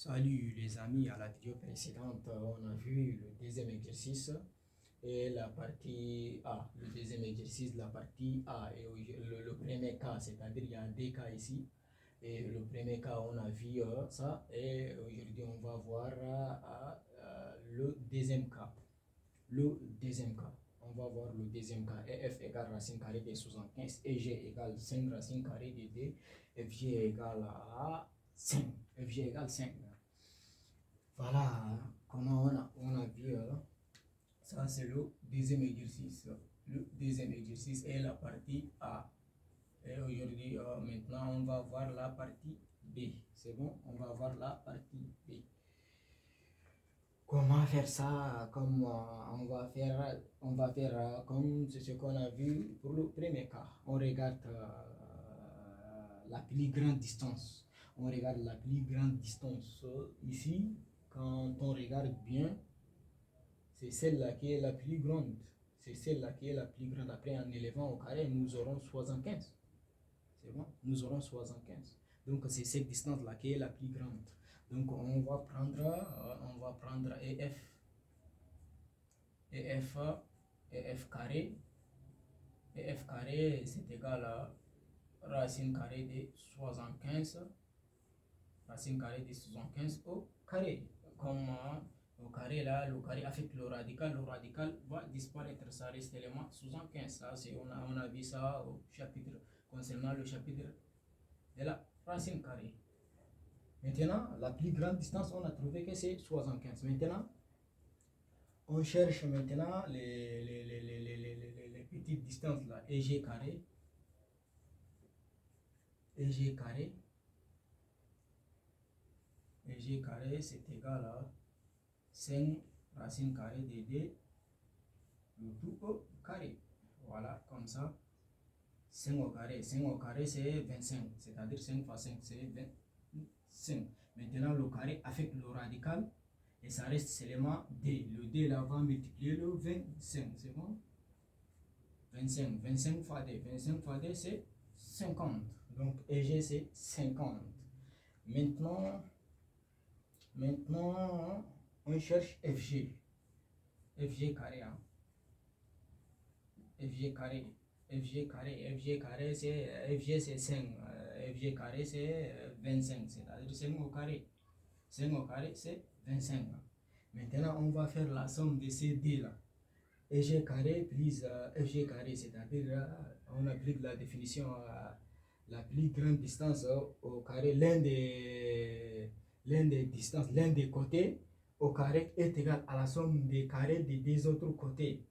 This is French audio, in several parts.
Salut les amis, à la vidéo précédente, on a vu le deuxième exercice et la partie A. Le deuxième exercice, la partie A et le premier cas, c'est-à-dire il y a deux cas ici. Et le premier cas, on a vu ça et aujourd'hui on va voir le deuxième cas. Le deuxième cas. On va voir le deuxième cas. F égale racine carrée de 75 et G égale 5 racine carrée de 2. FG égale à 5. FG égale 5. Voilà comment on a vu. Ça, c'est le deuxième exercice. Le deuxième exercice est la partie A. Et aujourd'hui, maintenant, on va voir la partie B. C'est bon? On va voir la partie B. Comment faire ça? Comme on va faire comme ce qu'on a vu pour le premier cas. On regarde la plus grande distance. On regarde la plus grande distance ici. Quand on regarde bien, c'est celle-là qui est la plus grande. C'est celle-là qui est la plus grande. Après, en élevant au carré, nous aurons 75. C'est bon? Nous aurons 75. Donc, c'est cette distance-là qui est la plus grande. Donc, on va prendre EF. EF carré. EF carré, c'est égal à racine carrée de 75. Racine carrée de 75 au carré. Comme au carré là, le carré affecte le radical va disparaître, ça reste l'élément 75. Ça, on a vu ça au chapitre, concernant le chapitre de la racine carrée. Maintenant, la plus grande distance, on a trouvé que c'est 75. Maintenant, on cherche maintenant les petites distances là. EG carré. EG carré. EG carré, c'est égal à 5 racine carrée de 2, le tout au carré. Voilà, comme ça. 5 au carré. 5 au carré, c'est 25. C'est-à-dire 5 fois 5, c'est 25. Maintenant, le carré affecte le radical et ça reste seulement D. Le D là va multiplier le 25. C'est bon? 25. 25 fois D. 25 fois D, c'est 50. Donc, EG, c'est 50. Maintenant, on cherche FG. FG carré. Hein? FG carré. FG carré. FG carré, c'est FG, c'est 5. FG carré, c'est 25. C'est-à-dire 5 au carré. 5 au carré, c'est 25. Maintenant, on va faire la somme de ces deux là. EG carré plus FG carré, c'est-à-dire on applique la définition la plus grande distance au carré, l'un des distances, l'un des côtés au carré est égal à la somme des carrés des deux autres côtés.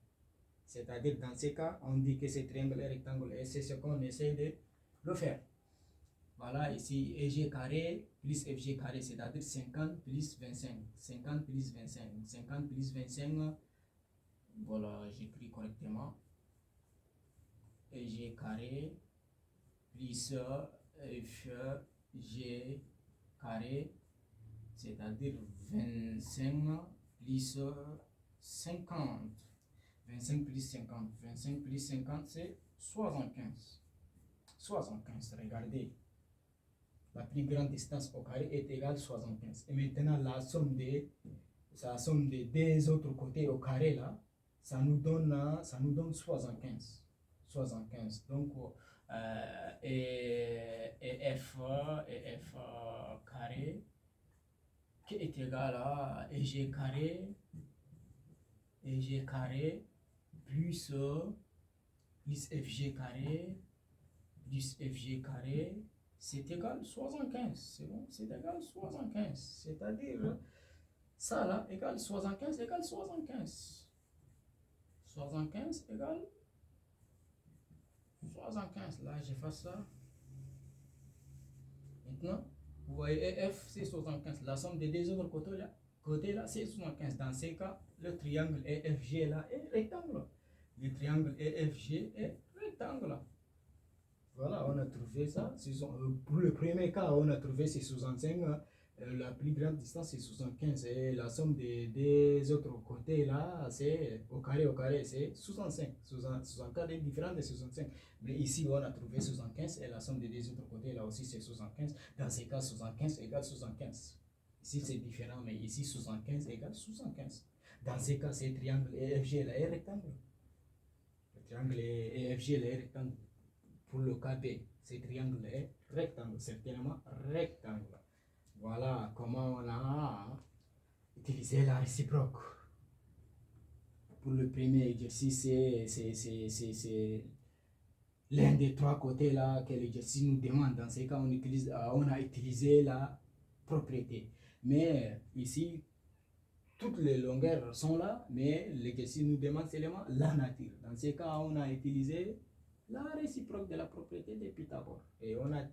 C'est-à-dire dans ce cas, on dit que c'est triangle et rectangle et c'est ce qu'on essaie de le faire. Voilà, ici EG carré plus FG carré, c'est-à-dire 50 plus 25. 50 plus 25. 50 plus 25. Voilà, j'écris correctement. EG carré plus FG carré, c'est-à-dire 25 plus 50. 25 plus 50. 25 plus 50, c'est 75. 75, regardez. La plus grande distance au carré est égale à 75. Et maintenant, la somme des deux autres côtés au carré là, ça nous donne 75. 75. Donc, et F carré qui est égal à EG carré plus FG carré plus FG carré, c'est égal à 75. C'est bon, c'est égal à 75. C'est-à-dire, ça là, égale 75 égale 75. 75 égale 75. Là, j'efface ça. Maintenant, vous voyez, EF, c'est 75. La somme des deux autres côtés là, c'est 75. Dans ces cas, le triangle EFG là est rectangle. Le triangle EFG est rectangle. Voilà, on a trouvé ça. Pour le premier cas, on a trouvé c'est 65. La plus grande distance, c'est 75. Et la somme des autres côtés, là, c'est au carré, c'est 65. 64 est différent de 65. Mais ici, on a trouvé 75. Et la somme des deux autres côtés, là aussi, c'est 75. Dans ces cas, 75 égale 75. Ici, c'est différent, mais ici, 75 égale 75. Dans ces cas, c'est triangle EFG là, est rectangle. Le triangle EFG là, est rectangle. Pour le cas B, c'est triangle est rectangle, certainement rectangle. Voilà comment on a utilisé la réciproque. Pour le premier exercice, c'est l'un des trois côtés là que l'exercice nous demande. Dans ces cas, on a utilisé la propriété. Mais ici, toutes les longueurs sont là, mais l'exercice nous demande seulement la nature. Dans ces cas, on a utilisé la réciproque de la propriété de Pythagore. Et on a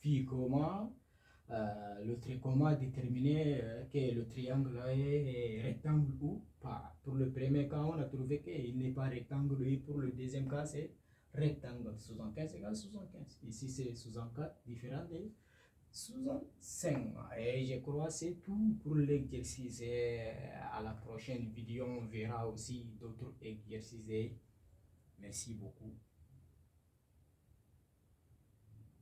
vu comment comment déterminer que le triangle est rectangle ou pas. Pour le premier cas, on a trouvé qu'il n'est pas rectangle, et pour le deuxième cas, c'est rectangle. 75 égale 75. Ici, c'est 64 différent de 65. Et je crois que c'est tout pour l'exercice. À la prochaine vidéo, on verra aussi d'autres exercices. Merci beaucoup.